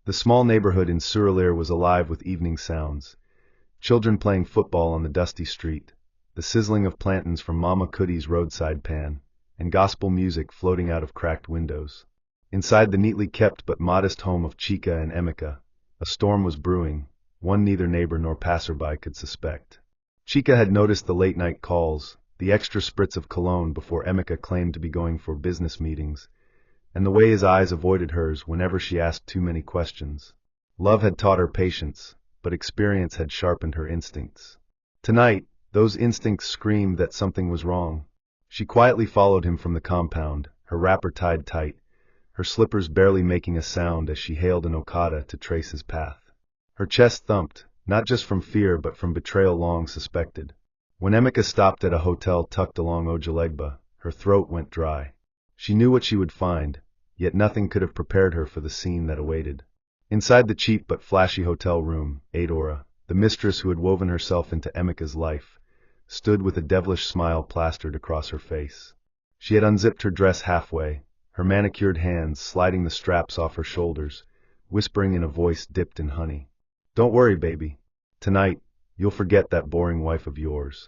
The small neighborhood in Surulere was alive with evening sounds. Children playing football on the dusty street, the sizzling of plantains from Mama Cootie's roadside pan, and gospel music floating out of cracked windows. Inside the neatly kept but modest home of Chika and Emeka, a storm was brewing, one neither neighbor nor passerby could suspect. Chika had noticed the late-night calls, the extra spritz of cologne before Emeka claimed to be going for business meetings, and the way his eyes avoided hers whenever she asked too many questions. Love had taught her patience, but experience had sharpened her instincts. Tonight, those instincts screamed that something was wrong. She quietly followed him from the compound, her wrapper tied tight, her slippers barely making a sound as she hailed an Okada to trace his path. Her chest thumped, not just from fear but from betrayal long suspected. When Emeka stopped at a hotel tucked along Ojuelegba, her throat went dry. She knew what she would find, yet nothing could have prepared her for the scene that awaited. Inside the cheap but flashy hotel room, Adaora, the mistress who had woven herself into Emeka's life, stood with a devilish smile plastered across her face. She had unzipped her dress halfway, her manicured hands sliding the straps off her shoulders, whispering in a voice dipped in honey. "Don't worry, baby. Tonight, you'll forget that boring wife of yours."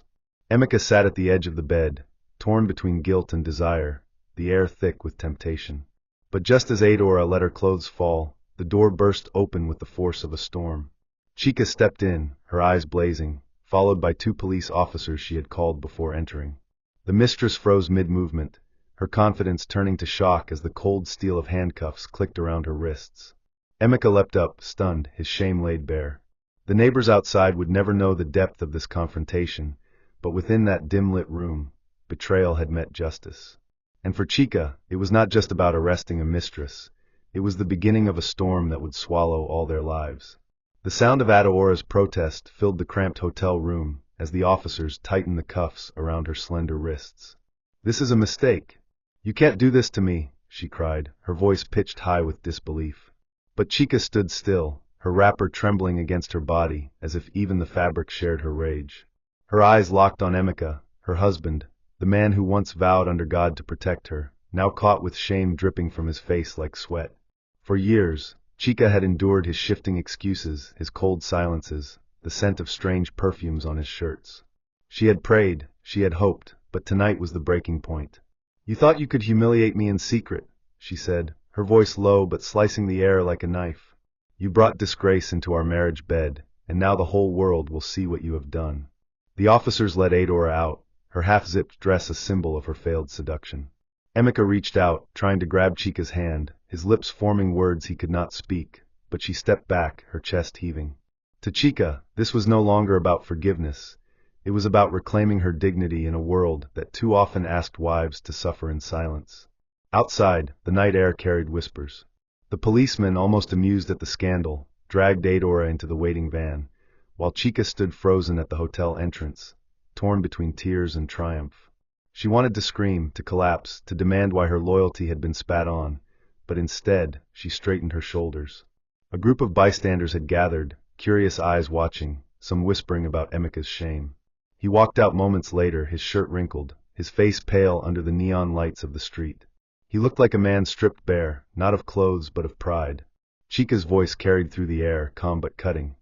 Emeka sat at the edge of the bed, torn between guilt and desire, the air thick with temptation. But just as Adaora let her clothes fall, the door burst open with the force of a storm. Chika stepped in, her eyes blazing, followed by 2 police officers she had called before entering. The mistress froze mid-movement, her confidence turning to shock as the cold steel of handcuffs clicked around her wrists. Emeka leapt up, stunned, his shame laid bare. The neighbors outside would never know the depth of this confrontation, but within that dim-lit room, betrayal had met justice. And for Chika, it was not just about arresting a mistress. It was the beginning of a storm that would swallow all their lives. The sound of Adaora's protest filled the cramped hotel room as the officers tightened the cuffs around her slender wrists. "This is a mistake. You can't do this to me," she cried, her voice pitched high with disbelief. But Chika stood still, her wrapper trembling against her body as if even the fabric shared her rage. Her eyes locked on Emeka, her husband, the man who once vowed under God to protect her, now caught with shame dripping from his face like sweat. For years, Chika had endured his shifting excuses, his cold silences, the scent of strange perfumes on his shirts. She had prayed, she had hoped, but tonight was the breaking point. "You thought you could humiliate me in secret," she said, her voice low but slicing the air like a knife. "You brought disgrace into our marriage bed, and now the whole world will see what you have done." The officers led Adaora out, her half-zipped dress a symbol of her failed seduction. Emeka reached out, trying to grab Chika's hand, his lips forming words he could not speak, but she stepped back, her chest heaving. To Chika, this was no longer about forgiveness. It was about reclaiming her dignity in a world that too often asked wives to suffer in silence. Outside, the night air carried whispers. The policeman, almost amused at the scandal, dragged Adaora into the waiting van, while Chika stood frozen at the hotel entrance, torn between tears and triumph. She wanted to scream, to collapse, to demand why her loyalty had been spat on, but instead, she straightened her shoulders. A group of bystanders had gathered, curious eyes watching, some whispering about Emeka's shame. He walked out moments later, his shirt wrinkled, his face pale under the neon lights of the street. He looked like a man stripped bare, not of clothes but of pride. Chika's voice carried through the air, calm but cutting.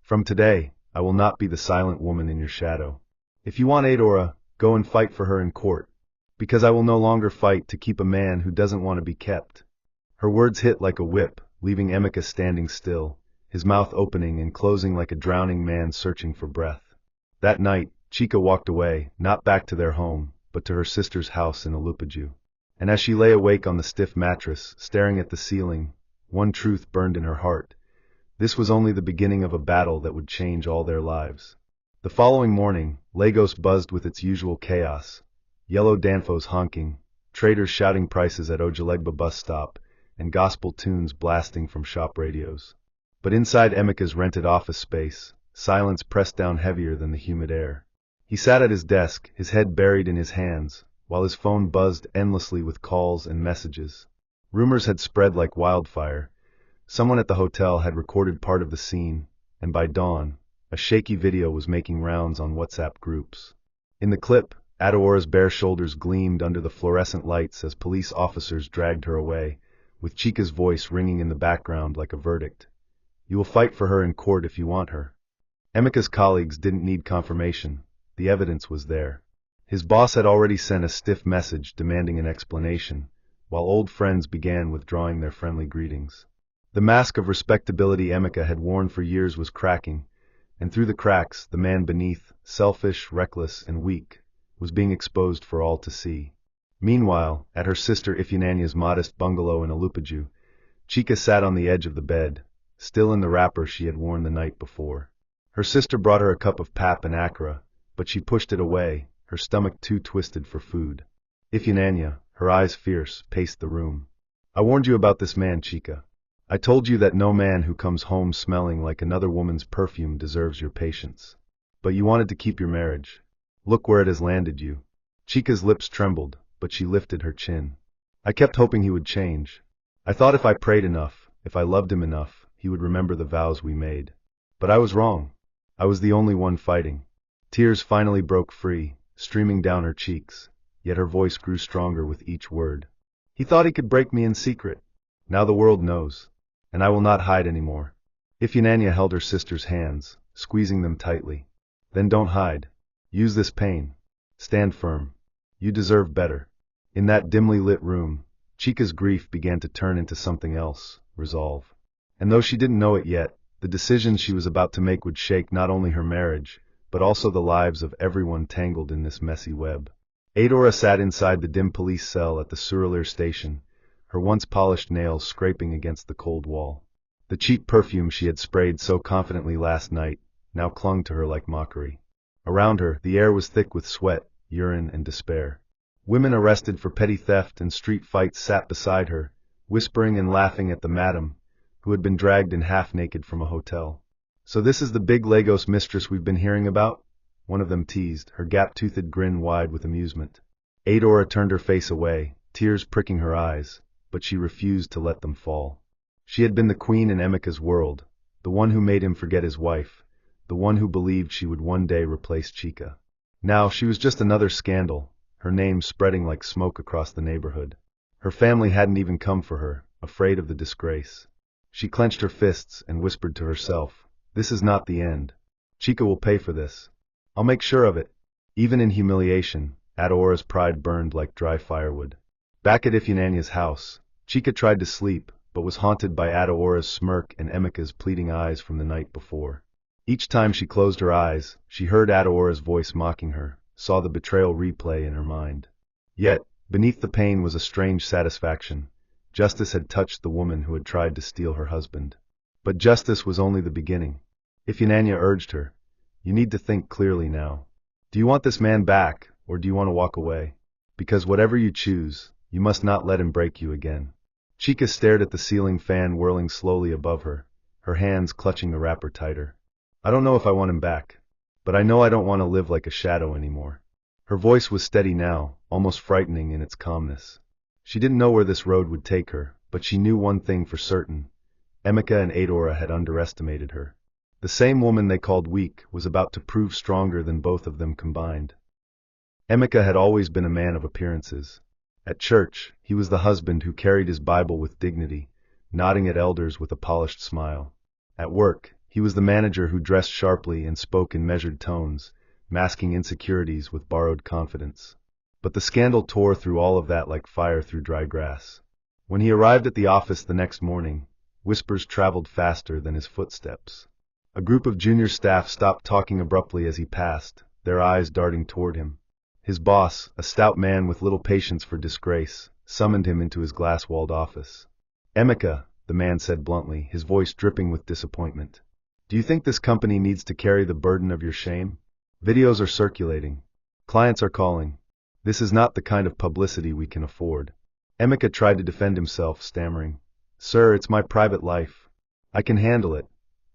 "From today, I will not be the silent woman in your shadow. If you want Adaora, go and fight for her in court, because I will no longer fight to keep a man who doesn't want to be kept." Her words hit like a whip, leaving Emeka standing still, his mouth opening and closing like a drowning man searching for breath. That night, Chika walked away, not back to their home, but to her sister's house in Olupaju. And as she lay awake on the stiff mattress, staring at the ceiling, one truth burned in her heart. This was only the beginning of a battle that would change all their lives. The following morning, Lagos buzzed with its usual chaos. Yellow danfos honking, traders shouting prices at Ojuelegba bus stop, and gospel tunes blasting from shop radios. But inside Emeka's rented office space, silence pressed down heavier than the humid air. He sat at his desk, his head buried in his hands, while his phone buzzed endlessly with calls and messages. Rumors had spread like wildfire. Someone at the hotel had recorded part of the scene, and by dawn, a shaky video was making rounds on WhatsApp groups. In the clip, Adaora's bare shoulders gleamed under the fluorescent lights as police officers dragged her away, with Chika's voice ringing in the background like a verdict. You will fight for her in court if you want her. Emeka's colleagues didn't need confirmation. The evidence was there. His boss had already sent a stiff message demanding an explanation, while old friends began withdrawing their friendly greetings. The mask of respectability Emeka had worn for years was cracking, and through the cracks, the man beneath, selfish, reckless, and weak, was being exposed for all to see. Meanwhile, at her sister Ifunanya's modest bungalow in Alupaju, Chika sat on the edge of the bed, still in the wrapper she had worn the night before. Her sister brought her a cup of pap and akra, but she pushed it away, her stomach too twisted for food. Ifunanya, her eyes fierce, paced the room. I warned you about this man, Chika. I told you that no man who comes home smelling like another woman's perfume deserves your patience. But you wanted to keep your marriage. Look where it has landed you. Chika's lips trembled, but she lifted her chin. I kept hoping he would change. I thought if I prayed enough, if I loved him enough, he would remember the vows we made. But I was wrong. I was the only one fighting. Tears finally broke free, streaming down her cheeks, yet her voice grew stronger with each word. He thought he could break me in secret. Now the world knows, and I will not hide anymore. Ifunanya held her sister's hands, squeezing them tightly. Then don't hide. Use this pain. Stand firm. You deserve better. In that dimly lit room, Chika's grief began to turn into something else, resolve. And though she didn't know it yet, the decisions she was about to make would shake not only her marriage, but also the lives of everyone tangled in this messy web. Adaora sat inside the dim police cell at the Surulere station, her once polished nails scraping against the cold wall. The cheap perfume she had sprayed so confidently last night now clung to her like mockery. Around her, the air was thick with sweat, urine, and despair. Women arrested for petty theft and street fights sat beside her, whispering and laughing at the madam, who had been dragged in half-naked from a hotel. So this is the big Lagos mistress we've been hearing about? One of them teased, her gap-toothed grin wide with amusement. Adaora turned her face away, tears pricking her eyes, but she refused to let them fall. She had been the queen in Emeka's world, the one who made him forget his wife, the one who believed she would one day replace Chika. Now she was just another scandal, her name spreading like smoke across the neighborhood. Her family hadn't even come for her, afraid of the disgrace. She clenched her fists and whispered to herself, "This is not the end. Chika will pay for this. I'll make sure of it." Even in humiliation, Adaora's pride burned like dry firewood. Back at Ifunanya's house, Chika tried to sleep, but was haunted by Adaora's smirk and Emeka's pleading eyes from the night before. Each time she closed her eyes, she heard Adaora's voice mocking her, saw the betrayal replay in her mind. Yet, beneath the pain was a strange satisfaction. Justice had touched the woman who had tried to steal her husband. But justice was only the beginning. Ifunanya urged her, "You need to think clearly now. Do you want this man back, or do you want to walk away? Because whatever you choose, you must not let him break you again." Chika stared at the ceiling fan whirling slowly above her, her hands clutching the wrapper tighter. "I don't know if I want him back, but I know I don't want to live like a shadow anymore." Her voice was steady now, almost frightening in its calmness. She didn't know where this road would take her, but she knew one thing for certain. Emeka and Adaora had underestimated her. The same woman they called weak was about to prove stronger than both of them combined. Emeka had always been a man of appearances. At church, he was the husband who carried his Bible with dignity, nodding at elders with a polished smile. At work, he was the manager who dressed sharply and spoke in measured tones, masking insecurities with borrowed confidence. But the scandal tore through all of that like fire through dry grass. When he arrived at the office the next morning, whispers traveled faster than his footsteps. A group of junior staff stopped talking abruptly as he passed, their eyes darting toward him. His boss, a stout man with little patience for disgrace, summoned him into his glass-walled office. "Emeka," the man said bluntly, his voice dripping with disappointment. "Do you think this company needs to carry the burden of your shame? Videos are circulating. Clients are calling. This is not the kind of publicity we can afford." Emeka tried to defend himself, stammering, "Sir, it's my private life. I can handle it."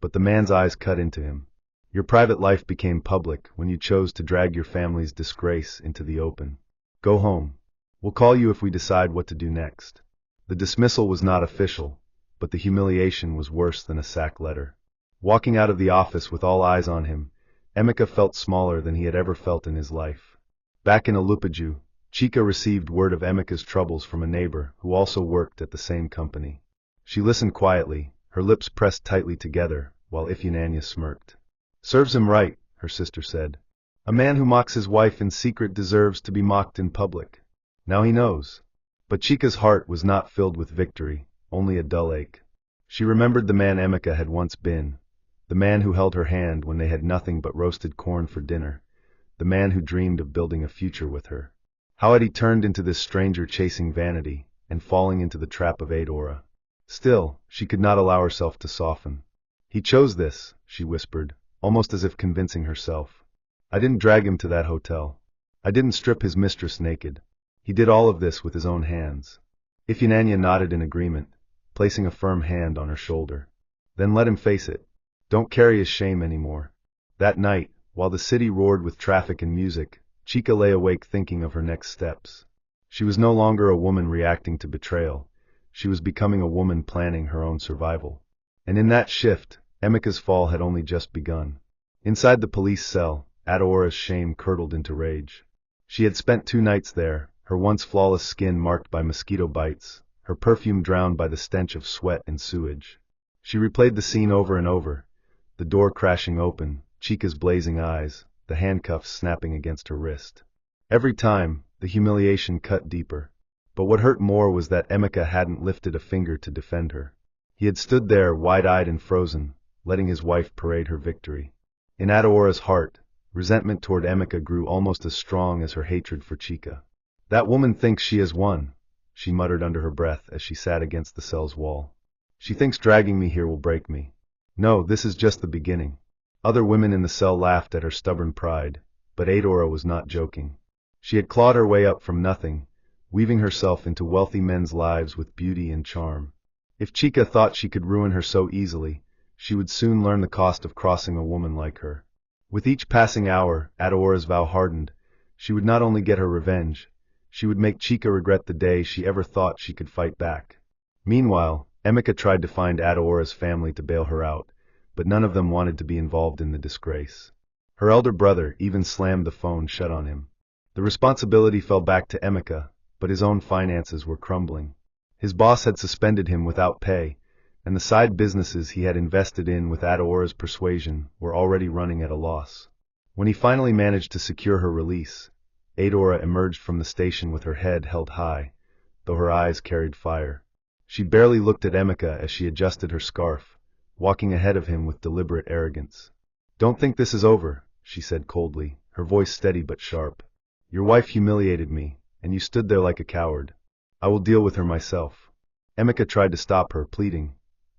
But the man's eyes cut into him. "Your private life became public when you chose to drag your family's disgrace into the open. Go home. We'll call you if we decide what to do next." The dismissal was not official, but the humiliation was worse than a sack letter. Walking out of the office with all eyes on him, Emeka felt smaller than he had ever felt in his life. Back in Alupaju, Chika received word of Emeka's troubles from a neighbor who also worked at the same company. She listened quietly, her lips pressed tightly together, while Ifeanyi smirked. "Serves him right," her sister said. "A man who mocks his wife in secret deserves to be mocked in public. Now he knows." But Chika's heart was not filled with victory, only a dull ache. She remembered the man Emeka had once been, the man who held her hand when they had nothing but roasted corn for dinner, the man who dreamed of building a future with her. How had he turned into this stranger chasing vanity, and falling into the trap of Adaora? Still, she could not allow herself to soften. "He chose this," she whispered, almost as if convincing herself. "I didn't drag him to that hotel. I didn't strip his mistress naked. He did all of this with his own hands." Ifeanyi nodded in agreement, placing a firm hand on her shoulder. "Then let him face it. Don't carry his shame anymore." That night, while the city roared with traffic and music, Chika lay awake thinking of her next steps. She was no longer a woman reacting to betrayal. She was becoming a woman planning her own survival. And in that shift, Emeka's fall had only just begun. Inside the police cell, Adaora's shame curdled into rage. She had spent 2 nights there, her once flawless skin marked by mosquito bites, her perfume drowned by the stench of sweat and sewage. She replayed the scene over and over, the door crashing open, Chika's blazing eyes, the handcuffs snapping against her wrist. Every time, the humiliation cut deeper. But what hurt more was that Emeka hadn't lifted a finger to defend her. He had stood there, wide-eyed and frozen, letting his wife parade her victory. In Adaora's heart, resentment toward Emeka grew almost as strong as her hatred for Chika. "That woman thinks she has won," she muttered under her breath as she sat against the cell's wall. "She thinks dragging me here will break me. No, this is just the beginning." Other women in the cell laughed at her stubborn pride, but Adaora was not joking. She had clawed her way up from nothing, weaving herself into wealthy men's lives with beauty and charm. If Chika thought she could ruin her so easily, she would soon learn the cost of crossing a woman like her. With each passing hour, Adaora's vow hardened. She would not only get her revenge, she would make Chika regret the day she ever thought she could fight back. Meanwhile, Emeka tried to find Adaora's family to bail her out, but none of them wanted to be involved in the disgrace. Her elder brother even slammed the phone shut on him. The responsibility fell back to Emeka, but his own finances were crumbling. His boss had suspended him without pay, and the side businesses he had invested in with Adaora's persuasion were already running at a loss. When he finally managed to secure her release, Adaora emerged from the station with her head held high, though her eyes carried fire. She barely looked at Emeka as she adjusted her scarf, walking ahead of him with deliberate arrogance. "Don't think this is over," she said coldly, her voice steady but sharp. "Your wife humiliated me, and you stood there like a coward. I will deal with her myself." Emeka tried to stop her, pleading,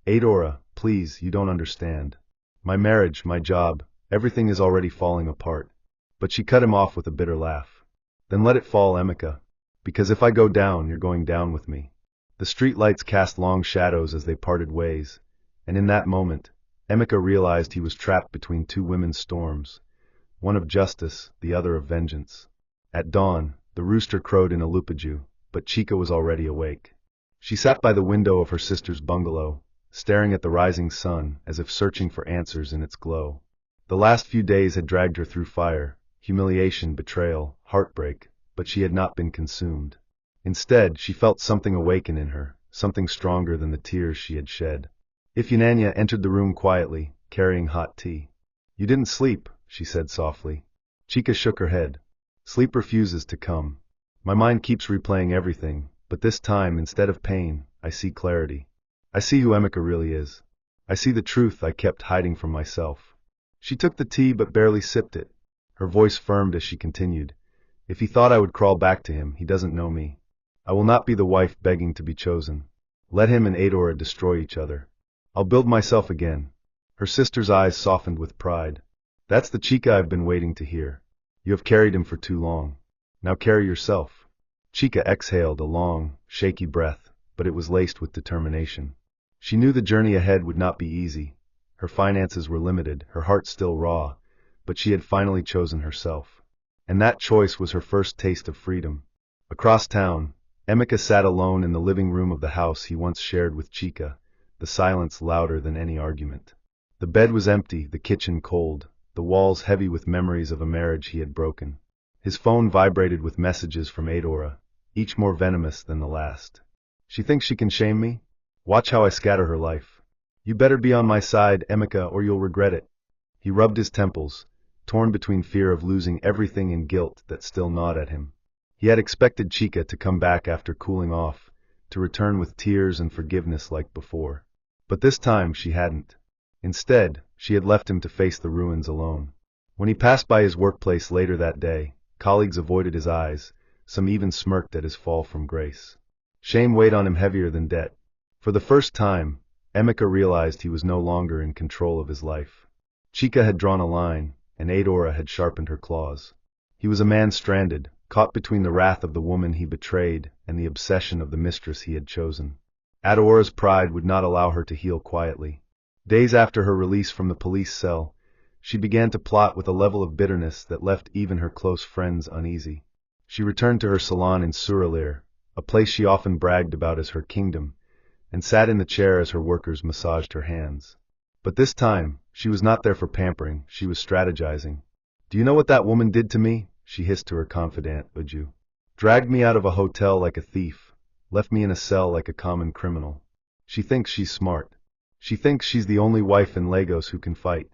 "Adaora, please, you don't understand. My marriage, my job, everything is already falling apart." But she cut him off with a bitter laugh. "Then let it fall, Emeka. Because if I go down, you're going down with me." The street lights cast long shadows as they parted ways, and in that moment, Emeka realized he was trapped between 2 women's storms, one of justice, the other of vengeance. At dawn, the rooster crowed in Alupaju, but Chika was already awake. She sat by the window of her sister's bungalow, staring at the rising sun as if searching for answers in its glow. The last few days had dragged her through fire, humiliation, betrayal, heartbreak, but she had not been consumed. Instead, she felt something awaken in her, something stronger than the tears she had shed. Ifeanyi entered the room quietly, carrying hot tea. "You didn't sleep," she said softly. Chika shook her head. "Sleep refuses to come. My mind keeps replaying everything, but this time, instead of pain, I see clarity. I see who Emeka really is. I see the truth I kept hiding from myself." She took the tea but barely sipped it. Her voice firmed as she continued, "If he thought I would crawl back to him, he doesn't know me. I will not be the wife begging to be chosen. Let him and Adaora destroy each other. I'll build myself again." Her sister's eyes softened with pride. "That's the Chika I've been waiting to hear. You have carried him for too long. Now carry yourself." Chika exhaled a long, shaky breath, but it was laced with determination. She knew the journey ahead would not be easy. Her finances were limited, her heart still raw, but she had finally chosen herself. And that choice was her first taste of freedom. Across town, Emeka sat alone in the living room of the house he once shared with Chika, the silence louder than any argument. The bed was empty, the kitchen cold, the walls heavy with memories of a marriage he had broken. His phone vibrated with messages from Adaora, each more venomous than the last. She thinks she can shame me? Watch how I scatter her life. You better be on my side, Emeka, or you'll regret it. He rubbed his temples, torn between fear of losing everything and guilt that still gnawed at him. He had expected Chika to come back after cooling off, to return with tears and forgiveness like before. But this time she hadn't. Instead, she had left him to face the ruins alone. When he passed by his workplace later that day, colleagues avoided his eyes, some even smirked at his fall from grace. Shame weighed on him heavier than debt. For the first time, Emeka realized he was no longer in control of his life. Chika had drawn a line, and Adaora had sharpened her claws. He was a man stranded, caught between the wrath of the woman he betrayed and the obsession of the mistress he had chosen. Adaora's pride would not allow her to heal quietly. Days after her release from the police cell, she began to plot with a level of bitterness that left even her close friends uneasy. She returned to her salon in Surulere, a place she often bragged about as her kingdom, and sat in the chair as her workers massaged her hands. But this time, she was not there for pampering, she was strategizing. "Do you know what that woman did to me?" she hissed to her confidant, Uju. "Dragged me out of a hotel like a thief, left me in a cell like a common criminal. She thinks she's smart. She thinks she's the only wife in Lagos who can fight.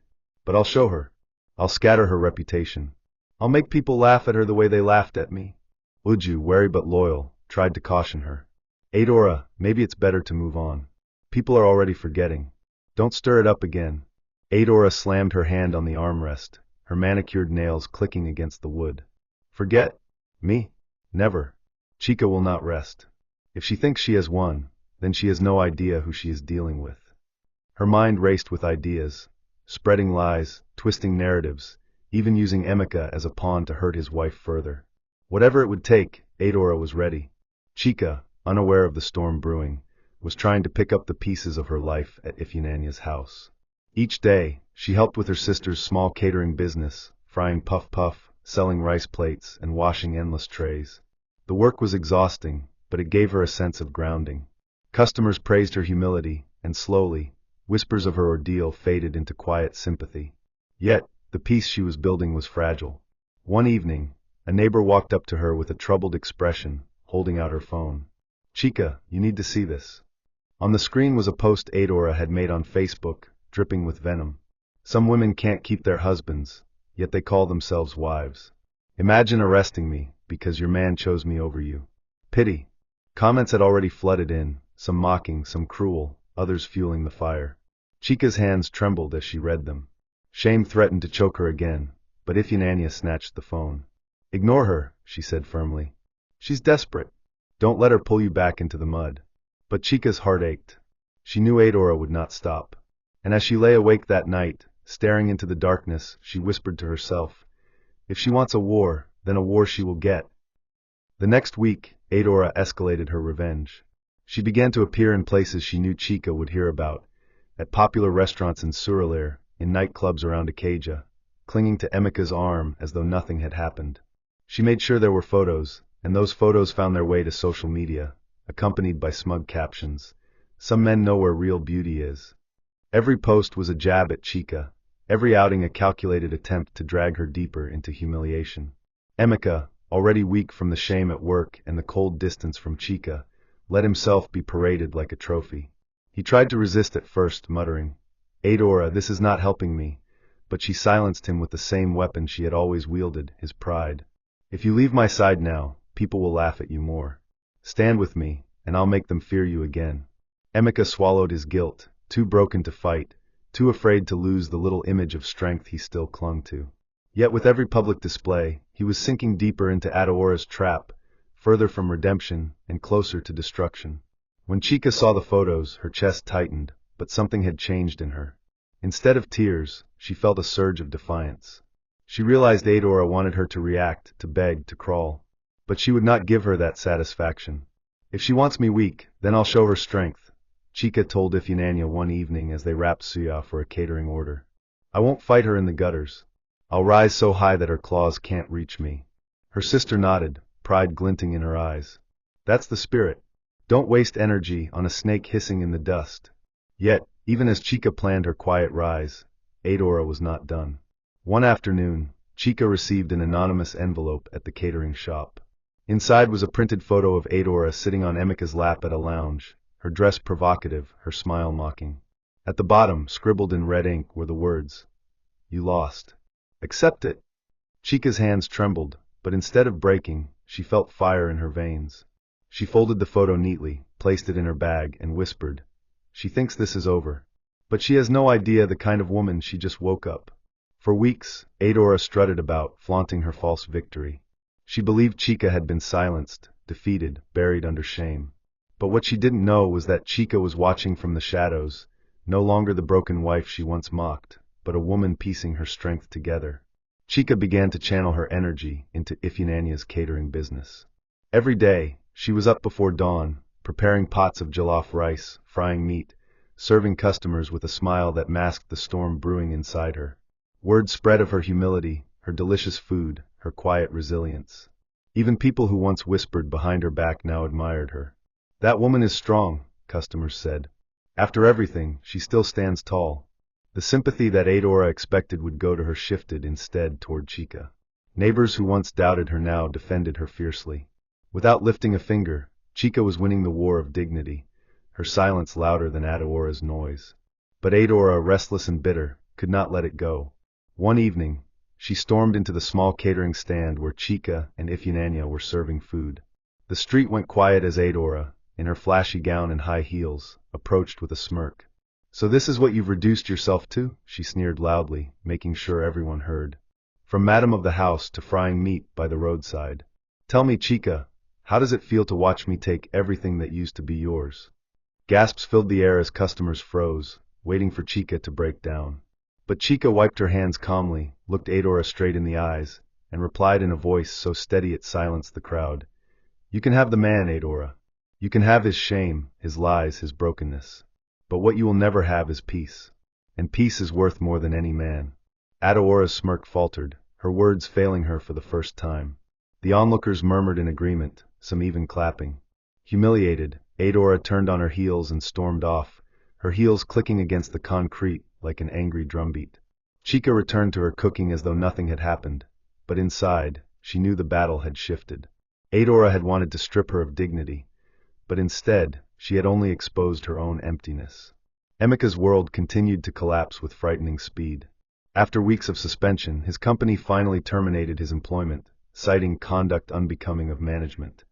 But I'll show her. I'll scatter her reputation. I'll make people laugh at her the way they laughed at me." Uju, wary but loyal, tried to caution her. "Adaora, maybe it's better to move on. People are already forgetting. Don't stir it up again." Adaora slammed her hand on the armrest, her manicured nails clicking against the wood. "Forget? Me? Never. Chika will not rest. If she thinks she has won, then she has no idea who she is dealing with." Her mind raced with ideas, spreading lies, twisting narratives, even using Emeka as a pawn to hurt his wife further. Whatever it would take, Adaora was ready. Chika, unaware of the storm brewing, was trying to pick up the pieces of her life at Ifunanya's house. Each day, she helped with her sister's small catering business, frying puff-puff, selling rice plates, and washing endless trays. The work was exhausting, but it gave her a sense of grounding. Customers praised her humility, and slowly, whispers of her ordeal faded into quiet sympathy. Yet, the peace she was building was fragile. One evening, a neighbor walked up to her with a troubled expression, holding out her phone. "Chika, you need to see this." On the screen was a post Adaora had made on Facebook, dripping with venom. "Some women can't keep their husbands, yet they call themselves wives. Imagine arresting me, because your man chose me over you. Pity." Comments had already flooded in, some mocking, some cruel, others fueling the fire. Chika's hands trembled as she read them. Shame threatened to choke her again, but Ifunanya snatched the phone. "Ignore her," she said firmly. "She's desperate. Don't let her pull you back into the mud." But Chika's heart ached. She knew Adaora would not stop. And as she lay awake that night, staring into the darkness, she whispered to herself, "If she wants a war, then a war she will get." The next week, Adaora escalated her revenge. She began to appear in places she knew Chika would hear about, at popular restaurants in Surulere, in nightclubs around Ikeja, clinging to Emeka's arm as though nothing had happened. She made sure there were photos, and those photos found their way to social media, accompanied by smug captions. "Some men know where real beauty is." Every post was a jab at Chika, every outing a calculated attempt to drag her deeper into humiliation. Emeka, already weak from the shame at work and the cold distance from Chika, let himself be paraded like a trophy. He tried to resist at first, muttering, "Adaora, this is not helping me," but she silenced him with the same weapon she had always wielded, his pride. "If you leave my side now, people will laugh at you more. Stand with me, and I'll make them fear you again." Emeka swallowed his guilt, too broken to fight, too afraid to lose the little image of strength he still clung to. Yet with every public display, he was sinking deeper into Adaora's trap, further from redemption and closer to destruction. When Chika saw the photos, her chest tightened, but something had changed in her. Instead of tears, she felt a surge of defiance. She realized Adaora wanted her to react, to beg, to crawl. But she would not give her that satisfaction. "If she wants me weak, then I'll show her strength," Chika told Ifunanya one evening as they wrapped suya for a catering order. "I won't fight her in the gutters. I'll rise so high that her claws can't reach me." Her sister nodded, pride glinting in her eyes. "That's the spirit. Don't waste energy on a snake hissing in the dust." Yet, even as Chika planned her quiet rise, Adaora was not done. One afternoon, Chika received an anonymous envelope at the catering shop. Inside was a printed photo of Adaora sitting on Emeka's lap at a lounge, her dress provocative, her smile mocking. At the bottom, scribbled in red ink, were the words, "You lost. Accept it." Chika's hands trembled, but instead of breaking, she felt fire in her veins. She folded the photo neatly, placed it in her bag, and whispered, "She thinks this is over. But she has no idea the kind of woman she just woke up." For weeks, Adaora strutted about, flaunting her false victory. She believed Chika had been silenced, defeated, buried under shame. But what she didn't know was that Chika was watching from the shadows, no longer the broken wife she once mocked, but a woman piecing her strength together. Chika began to channel her energy into Ifunanya's catering business. Every day, she was up before dawn, preparing pots of jollof rice, frying meat, serving customers with a smile that masked the storm brewing inside her. Word spread of her humility, her delicious food, her quiet resilience. Even people who once whispered behind her back now admired her. "That woman is strong," customers said. "After everything, she still stands tall." The sympathy that Adaora expected would go to her shifted instead toward Chika. Neighbors who once doubted her now defended her fiercely. Without lifting a finger, Chika was winning the war of dignity, her silence louder than Adaora's noise. But Adaora, restless and bitter, could not let it go. One evening, she stormed into the small catering stand where Chika and Ifunanya were serving food. The street went quiet as Adaora, in her flashy gown and high heels, approached with a smirk. "So this is what you've reduced yourself to?" she sneered loudly, making sure everyone heard. "From madam of the house to frying meat by the roadside. Tell me, Chika, how does it feel to watch me take everything that used to be yours?" Gasps filled the air as customers froze, waiting for Chika to break down. But Chika wiped her hands calmly, looked Adaora straight in the eyes, and replied in a voice so steady it silenced the crowd. "You can have the man, Adaora. You can have his shame, his lies, his brokenness. But what you will never have is peace. And peace is worth more than any man." Adaora's smirk faltered, her words failing her for the first time. The onlookers murmured in agreement, some even clapping. Humiliated, Adaora turned on her heels and stormed off, her heels clicking against the concrete like an angry drumbeat. Chika returned to her cooking as though nothing had happened, but inside, she knew the battle had shifted. Adaora had wanted to strip her of dignity, but instead, she had only exposed her own emptiness. Emeka's world continued to collapse with frightening speed. After weeks of suspension, his company finally terminated his employment, citing conduct unbecoming of management.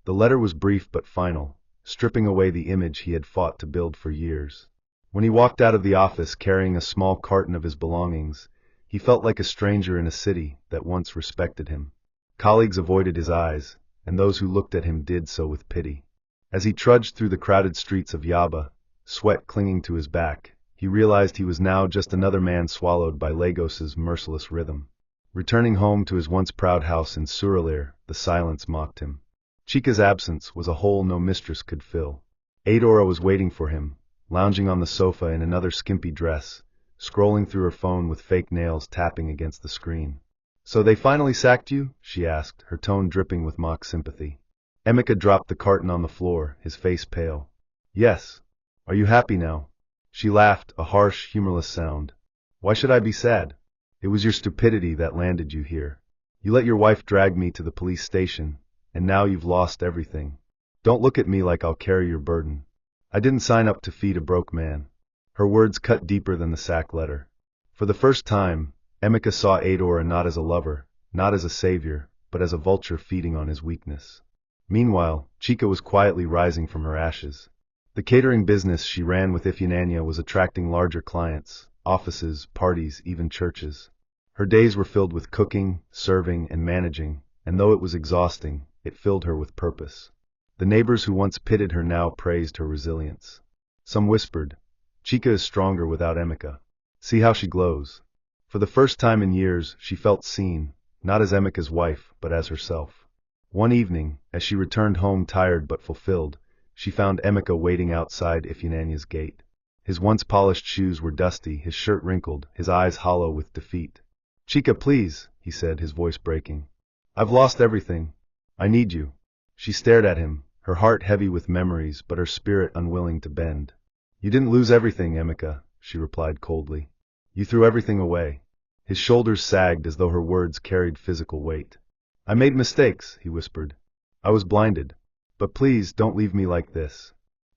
The letter was brief but final, stripping away the image he had fought to build for years. When he walked out of the office carrying a small carton of his belongings, he felt like a stranger in a city that once respected him. Colleagues avoided his eyes, and those who looked at him did so with pity. As he trudged through the crowded streets of Yaba, sweat clinging to his back, he realized he was now just another man swallowed by Lagos's merciless rhythm. Returning home to his once proud house in Surulere, the silence mocked him. Chika's absence was a hole no mistress could fill. Adaora was waiting for him, lounging on the sofa in another skimpy dress, scrolling through her phone with fake nails tapping against the screen. "So they finally sacked you?" she asked, her tone dripping with mock sympathy. Emeka dropped the carton on the floor, his face pale. "Yes. Are you happy now?" She laughed, a harsh, humorless sound. "Why should I be sad? It was your stupidity that landed you here. You let your wife drag me to the police station, and now you've lost everything. Don't look at me like I'll carry your burden. I didn't sign up to feed a broke man." Her words cut deeper than the sack letter. For the first time, Emeka saw Adaora not as a lover, not as a savior, but as a vulture feeding on his weakness. Meanwhile, Chika was quietly rising from her ashes. The catering business she ran with Ifunanya was attracting larger clients, offices, parties, even churches. Her days were filled with cooking, serving, and managing, and though it was exhausting, it filled her with purpose. The neighbors who once pitied her now praised her resilience. Some whispered, "Chika is stronger without Emeka. See how she glows." For the first time in years, she felt seen, not as Emeka's wife, but as herself. One evening, as she returned home tired but fulfilled, she found Emeka waiting outside Ifunanya's gate. His once polished shoes were dusty, his shirt wrinkled, his eyes hollow with defeat. "Chika, please," he said, his voice breaking. "I've lost everything. I need you." She stared at him, her heart heavy with memories but her spirit unwilling to bend. "You didn't lose everything, Emeka," she replied coldly. "You threw everything away." His shoulders sagged as though her words carried physical weight. "I made mistakes," he whispered. "I was blinded. But please, don't leave me like this."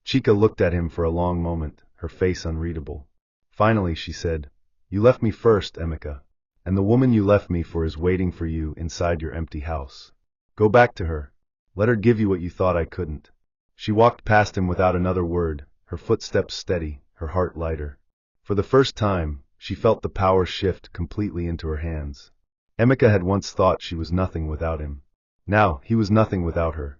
Chika looked at him for a long moment, her face unreadable. Finally, she said, "You left me first, Emeka. And the woman you left me for is waiting for you inside your empty house. Go back to her. Let her give you what you thought I couldn't." She walked past him without another word, her footsteps steady, her heart lighter. For the first time, she felt the power shift completely into her hands. Emeka had once thought she was nothing without him. Now, he was nothing without her.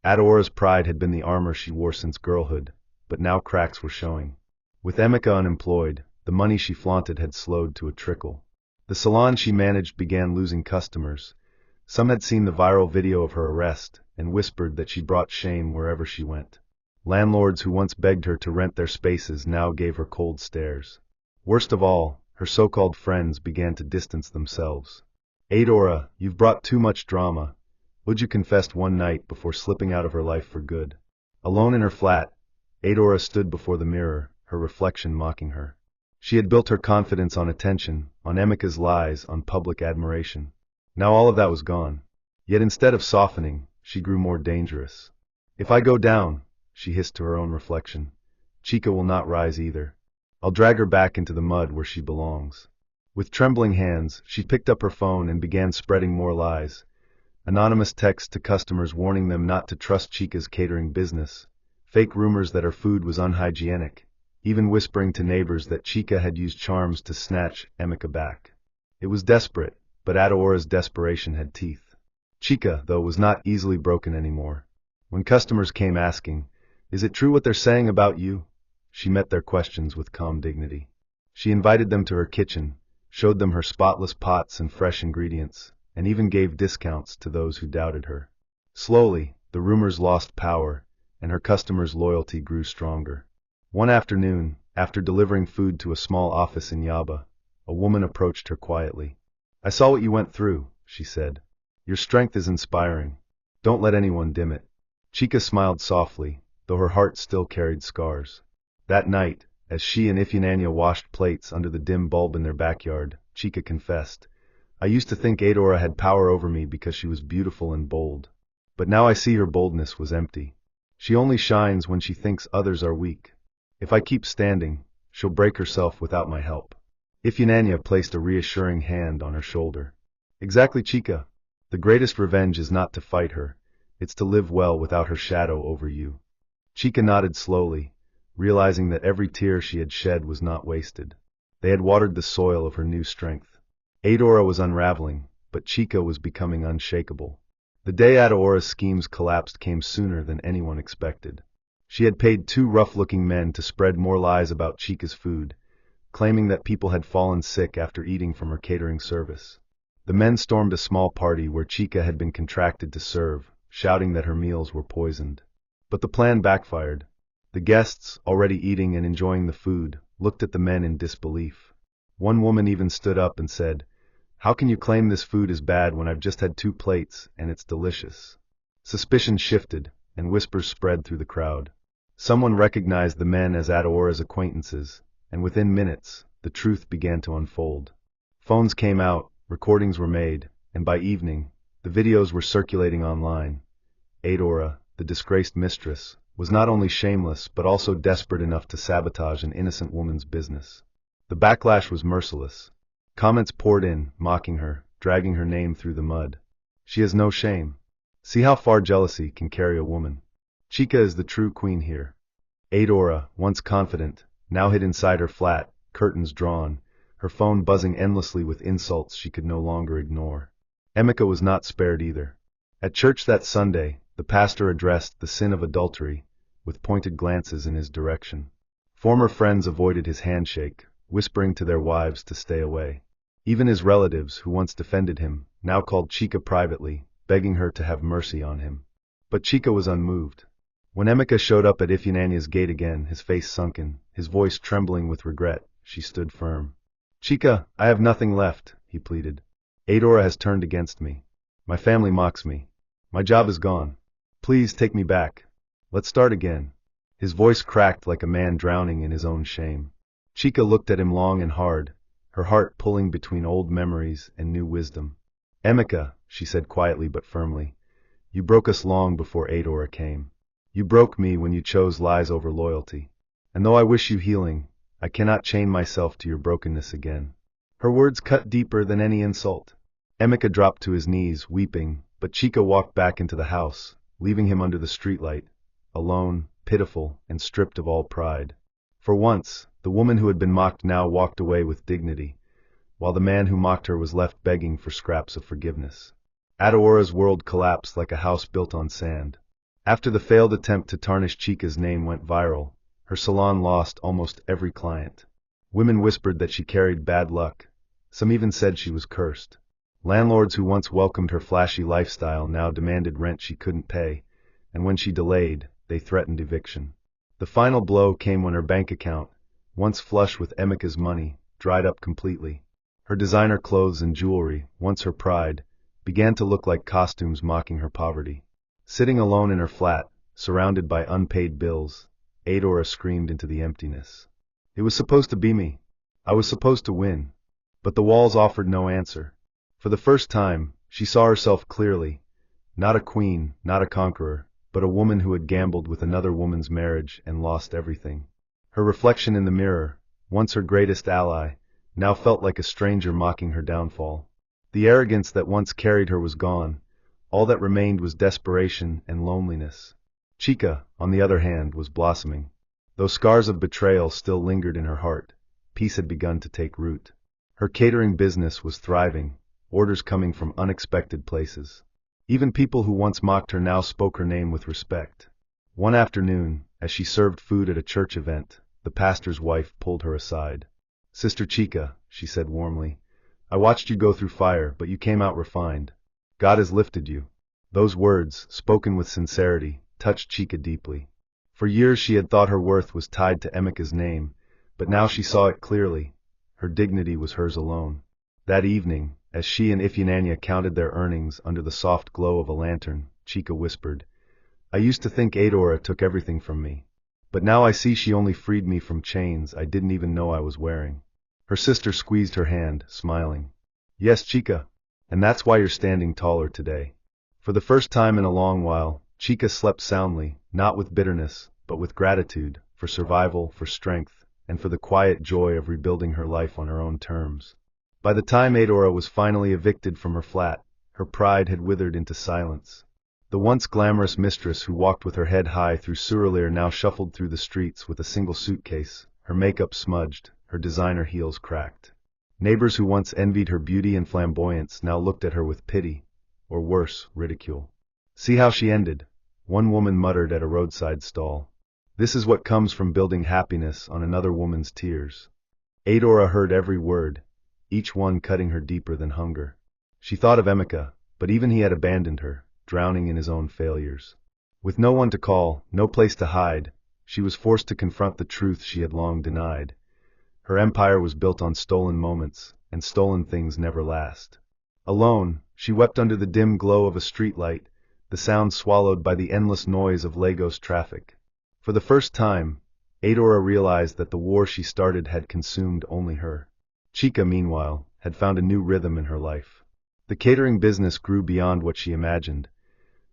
Adaora's pride had been the armor she wore since girlhood, but now cracks were showing. With Emeka unemployed, the money she flaunted had slowed to a trickle. The salon she managed began losing customers. Some had seen the viral video of her arrest and whispered that she brought shame wherever she went. Landlords who once begged her to rent their spaces now gave her cold stares. Worst of all, her so-called friends began to distance themselves. "Adaora, you've brought too much drama," Uju confessed one night before slipping out of her life for good. Alone in her flat, Adaora stood before the mirror, her reflection mocking her. She had built her confidence on attention, on Emeka's lies, on public admiration. Now all of that was gone. Yet instead of softening, she grew more dangerous. "If I go down," she hissed to her own reflection, "Chika will not rise either. I'll drag her back into the mud where she belongs." With trembling hands, she picked up her phone and began spreading more lies. Anonymous texts to customers warning them not to trust Chika's catering business, fake rumors that her food was unhygienic, even whispering to neighbors that Chika had used charms to snatch Emeka back. It was desperate, but Adaora's desperation had teeth. Chika, though, was not easily broken anymore. When customers came asking, "Is it true what they're saying about you?" she met their questions with calm dignity. She invited them to her kitchen, showed them her spotless pots and fresh ingredients, and even gave discounts to those who doubted her. Slowly, the rumors lost power, and her customers' loyalty grew stronger. One afternoon, after delivering food to a small office in Yaba, a woman approached her quietly. "I saw what you went through," she said. "Your strength is inspiring. Don't let anyone dim it." Chika smiled softly, though her heart still carried scars. That night, as she and Ifeanyi washed plates under the dim bulb in their backyard, Chika confessed, "I used to think Adaora had power over me because she was beautiful and bold. But now I see her boldness was empty. She only shines when she thinks others are weak. If I keep standing, she'll break herself without my help." Ifeanyi placed a reassuring hand on her shoulder. "Exactly, Chika. The greatest revenge is not to fight her, it's to live well without her shadow over you." Chika nodded slowly, realizing that every tear she had shed was not wasted. They had watered the soil of her new strength. Adaora was unraveling, but Chika was becoming unshakable. The day Adaora's schemes collapsed came sooner than anyone expected. She had paid two rough-looking men to spread more lies about Chika's food, claiming that people had fallen sick after eating from her catering service. The men stormed a small party where Chika had been contracted to serve, shouting that her meals were poisoned. But the plan backfired. The guests, already eating and enjoying the food, looked at the men in disbelief. One woman even stood up and said, "How can you claim this food is bad when I've just had 2 plates and it's delicious?" Suspicion shifted, and whispers spread through the crowd. Someone recognized the men as Adaora's acquaintances, and within minutes, the truth began to unfold. Phones came out, recordings were made, and by evening, the videos were circulating online. Adaora, the disgraced mistress, was not only shameless but also desperate enough to sabotage an innocent woman's business. The backlash was merciless. Comments poured in, mocking her, dragging her name through the mud. "She has no shame. See how far jealousy can carry a woman. Chika is the true queen here." Adaora, once confident, now hid inside her flat, curtains drawn, her phone buzzing endlessly with insults she could no longer ignore. Emeka was not spared either. At church that Sunday, the pastor addressed the sin of adultery, with pointed glances in his direction. Former friends avoided his handshake, whispering to their wives to stay away. Even his relatives, who once defended him, now called Chika privately, begging her to have mercy on him. But Chika was unmoved. When Emeka showed up at Ifeanyi's gate again, his face sunken, his voice trembling with regret, she stood firm. "Chika, I have nothing left," he pleaded. "Adaora has turned against me. My family mocks me. My job is gone. Please take me back. Let's start again." His voice cracked like a man drowning in his own shame. Chika looked at him long and hard, her heart pulling between old memories and new wisdom. "Emeka," she said quietly but firmly, "you broke us long before Adaora came. You broke me when you chose lies over loyalty. And though I wish you healing, I cannot chain myself to your brokenness again." Her words cut deeper than any insult. Emeka dropped to his knees, weeping, but Chika walked back into the house, leaving him under the streetlight, alone, pitiful, and stripped of all pride. For once, the woman who had been mocked now walked away with dignity, while the man who mocked her was left begging for scraps of forgiveness. Adaora's world collapsed like a house built on sand. After the failed attempt to tarnish Chika's name went viral, her salon lost almost every client. Women whispered that she carried bad luck. Some even said she was cursed. Landlords who once welcomed her flashy lifestyle now demanded rent she couldn't pay, and when she delayed, they threatened eviction. The final blow came when her bank account, once flush with Emeka's money, dried up completely. Her designer clothes and jewelry, once her pride, began to look like costumes mocking her poverty. Sitting alone in her flat, surrounded by unpaid bills, Adaora screamed into the emptiness. "It was supposed to be me. I was supposed to win." But the walls offered no answer. For the first time, she saw herself clearly, not a queen, not a conqueror, but a woman who had gambled with another woman's marriage and lost everything. Her reflection in the mirror, once her greatest ally, now felt like a stranger mocking her downfall. The arrogance that once carried her was gone. All that remained was desperation and loneliness. Chika, on the other hand, was blossoming. Though scars of betrayal still lingered in her heart, peace had begun to take root. Her catering business was thriving, orders coming from unexpected places. Even people who once mocked her now spoke her name with respect. One afternoon, as she served food at a church event, the pastor's wife pulled her aside. "Sister Chika," she said warmly, "I watched you go through fire, but you came out refined. God has lifted you." Those words, spoken with sincerity, touched Chika deeply. For years she had thought her worth was tied to Emeka's name, but now she saw it clearly. Her dignity was hers alone. That evening, as she and Ifeanyi counted their earnings under the soft glow of a lantern, Chika whispered, "I used to think Adaora took everything from me. But now I see she only freed me from chains I didn't even know I was wearing." Her sister squeezed her hand, smiling. "Yes, Chika. And that's why you're standing taller today." For the first time in a long while, Chika slept soundly, not with bitterness, but with gratitude, for survival, for strength, and for the quiet joy of rebuilding her life on her own terms. By the time Adaora was finally evicted from her flat, her pride had withered into silence. The once glamorous mistress who walked with her head high through Surulere now shuffled through the streets with a single suitcase, her makeup smudged, her designer heels cracked. Neighbors who once envied her beauty and flamboyance now looked at her with pity, or worse, ridicule. "See how she ended," one woman muttered at a roadside stall. "This is what comes from building happiness on another woman's tears." Adaora heard every word, each one cutting her deeper than hunger. She thought of Emeka, but even he had abandoned her, drowning in his own failures. With no one to call, no place to hide, she was forced to confront the truth she had long denied. Her empire was built on stolen moments, and stolen things never last. Alone, she wept under the dim glow of a streetlight, the sound swallowed by the endless noise of Lagos traffic. For the first time, Adaora realized that the war she started had consumed only her. Chika, meanwhile, had found a new rhythm in her life. The catering business grew beyond what she imagined.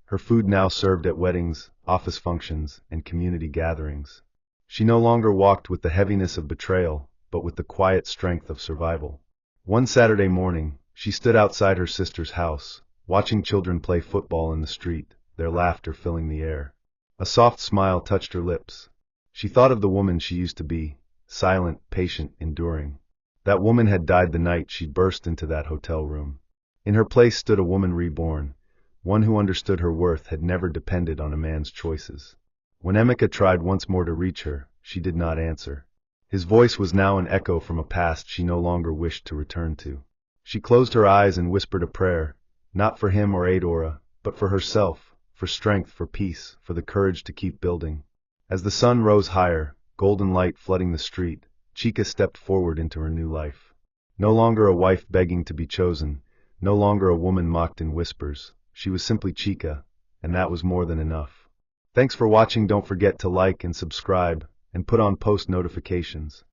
Her food now served at weddings, office functions, and community gatherings. She no longer walked with the heaviness of betrayal, but with the quiet strength of survival. One Saturday morning, she stood outside her sister's house, watching children play football in the street, their laughter filling the air. A soft smile touched her lips. She thought of the woman she used to be, silent, patient, enduring. That woman had died the night she burst into that hotel room. In her place stood a woman reborn, one who understood her worth had never depended on a man's choices. When Emeka tried once more to reach her, she did not answer. His voice was now an echo from a past she no longer wished to return to. She closed her eyes and whispered a prayer, not for him or Adaora, but for herself, for strength, for peace, for the courage to keep building. As the sun rose higher, golden light flooding the street, Chika stepped forward into her new life. No longer a wife begging to be chosen, no longer a woman mocked in whispers. She was simply Chika, and that was more than enough. Thanks for watching. Don't forget to like and subscribe, and put on post notifications.